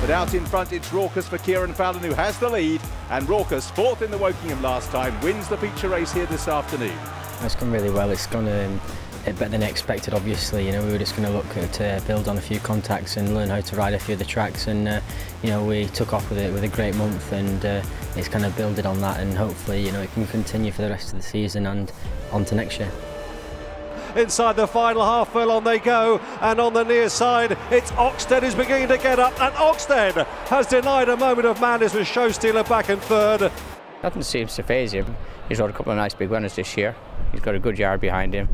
But out in front, it's Raucous for Cieren Fallon, who has the lead. And Raucous, fourth in the Wokingham last time, wins the feature race here this afternoon. It's gone really well. It's gone better than expected, obviously. You know, we were just going to look to build on a few contacts and learn how to ride a few of the tracks, and you know, we took off with it with a great month, and it's kind of building on that, and hopefully, you know, it can continue for the rest of the season and on to next year. Inside the final half furlong they go, and on the near side it's Oxted who's beginning to get up, and Oxted has denied a moment of madness with Show Stealer back in third. Nothing seems to faze him. He's rode a couple of nice big winners this year. He's got a good yard behind him.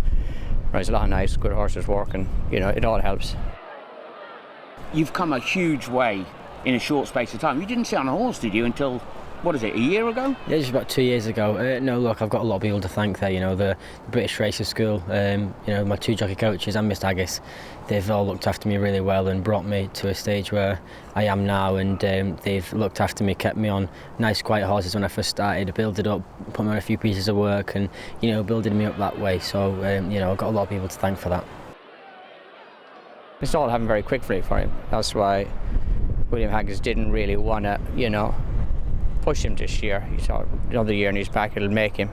Rides a lot of nice, good horses working. You know, it all helps. You've come a huge way in a short space of time. You didn't sit on a horse, did you, until, what is it, a year ago? Yeah, just about 2 years ago. No, look, I've got a lot of people to thank there. You know, the British Racing School, you know, my two jockey coaches and Mr. Haggis, they've all looked after me really well and brought me to a stage where I am now, and they've looked after me, kept me on nice quiet horses when I first started, built it up, put me on a few pieces of work, and, you know, building me up that way. So, you know, I've got a lot of people to thank for that. It's all happened very quickly for him. That's why William Haggis didn't really want to, you know, push him this year. He thought another year in his back it'll make him,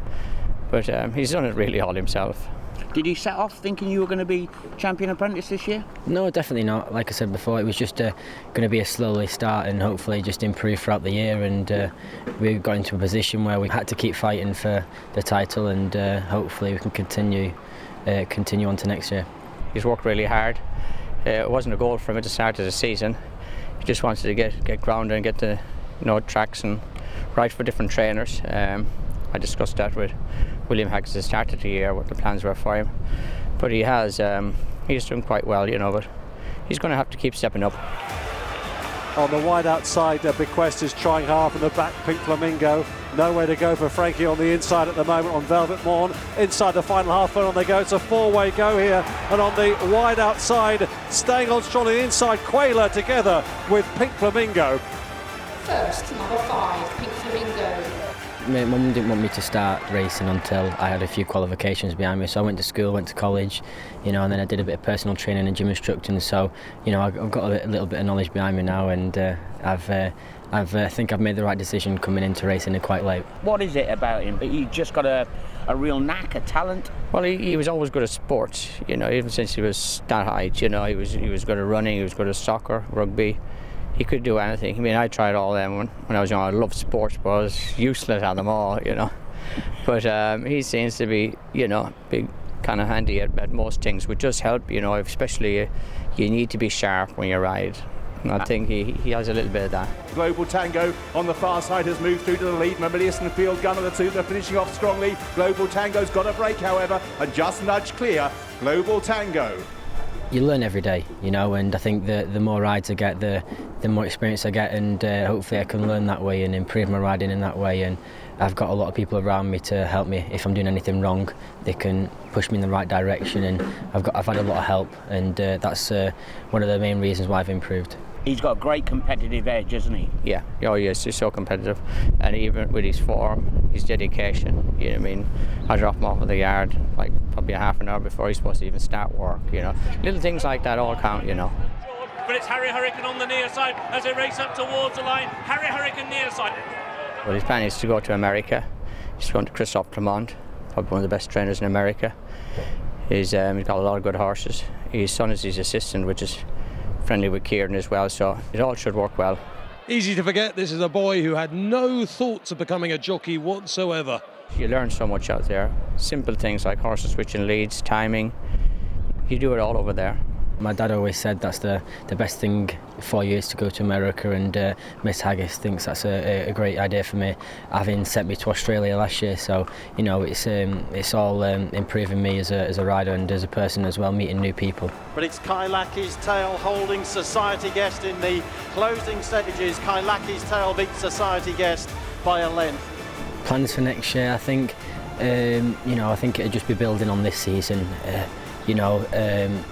but he's done it really all himself. Did you set off thinking you were going to be Champion Apprentice this year? No, definitely not. Like I said before, it was just going to be a slowly start and hopefully just improve throughout the year, and we got into a position where we had to keep fighting for the title, and hopefully we can continue on to next year. He's worked really hard. It wasn't a goal for him at the start of the season. He just wanted to get grounded and get the, you know, tracks and ride for different trainers. I discussed that with William Haggis at the start of the year, what the plans were for him. But he's doing quite well, you know, but he's going to have to keep stepping up. On the wide outside, Bequest is trying hard from the back, Pink Flamingo. Nowhere to go for Frankie on the inside at the moment on Velvet Morn. Inside the final half furlong they go. It's a four-way go here. And on the wide outside, staying on strong on the inside, Quailer together with Pink Flamingo. First, number 5, Pink Flamingo. My mum didn't want me to start racing until I had a few qualifications behind me, so I went to school, went to college, you know, and then I did a bit of personal training and gym instructing, so, you know, I've got a little bit of knowledge behind me now, and I think I've made the right decision coming into racing quite late. What is it about him? But he just got a real knack, a talent? Well, he was always good at sports, you know, even since he was that height, you know, he was good at running, he was good at soccer, rugby. He could do anything. I mean, I tried all them when I was young. I loved sports, but I was useless at them all, you know. But he seems to be, you know, big, kind of handy at most things, which does help, you know, especially you need to be sharp when you ride. And I think he has a little bit of that. Global Tango on the far side has moved through to the lead. Mamilius and Field Gun are the two. They're finishing off strongly. Global Tango's got a break, however, and just nudged clear. Global Tango. You learn every day, you know, and I think the more rides I get, the more experience I get, and hopefully I can learn that way and improve my riding in that way. And I've got a lot of people around me to help me if I'm doing anything wrong. They can push me in the right direction, and I've had a lot of help, and that's one of the main reasons why I've improved. He's got a great competitive edge, hasn't he? Yeah, oh yes, he's so competitive, and even with his form, his dedication, you know what I mean, I drop him off at the yard like probably a half an hour before he's supposed to even start work, you know. Little things like that all count, you know. But it's Harry Hurricane on the near side as they race up towards the line. Harry Hurricane near side. Well, his plan is to go to America. He's going to Christophe Clement, probably one of the best trainers in America. He's got a lot of good horses. His son is his assistant, which is friendly with Cieren as well, so it all should work well. Easy to forget, this is a boy who had no thoughts of becoming a jockey whatsoever. You learn so much out there. Simple things like horses switching leads, timing. You do it all over there. My dad always said that's the best thing for you is to go to America, and Miss Haggis thinks that's a great idea for me, having sent me to Australia last year. So, you know, it's all improving me as a rider and as a person as well, meeting new people. But it's Kailaki's Tail holding Society Guest in the closing stages. Kailaki's Tail beats Society Guest by a length. Plans for next year, I think, you know, I think it'll just be building on this season. You know,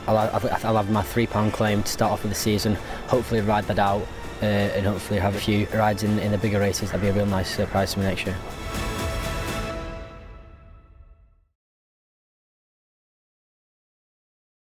I'll have my £3 claim to start off with the season, hopefully ride that out, and hopefully have a few rides in the bigger races. That'd be a real nice surprise for me next year.